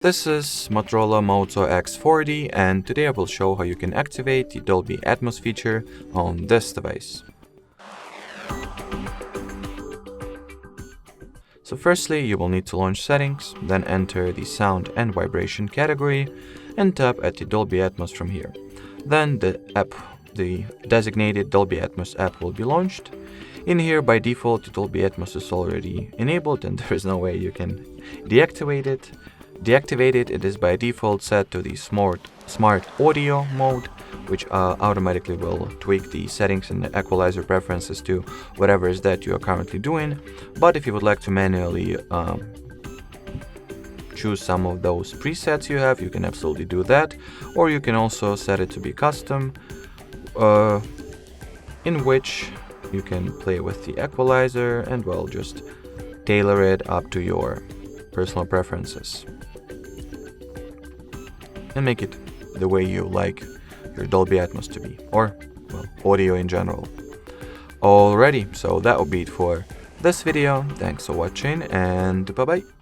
This is Motorola Moto X40, and today I will show how you can activate the Dolby Atmos feature on this device. So firstly, you will need to launch settings, then enter the sound and vibration category and tap at the Dolby Atmos from here. Then the designated Dolby Atmos app will be launched. In here, by default, the Dolby Atmos is already enabled and there is no way you can deactivate it. It is by default set to the smart audio mode, which automatically will tweak the settings and the equalizer preferences to whatever is that you are currently doing. But if you would like to manually choose some of those presets you have, you can absolutely do that. Or you can also set it to be custom, in which you can play with the equalizer and, well, just tailor it up to your personal preferences and make it the way you like your Dolby Atmos to be, or, well, audio in general. Alrighty, so that will be it for this video. Thanks for watching, and bye bye.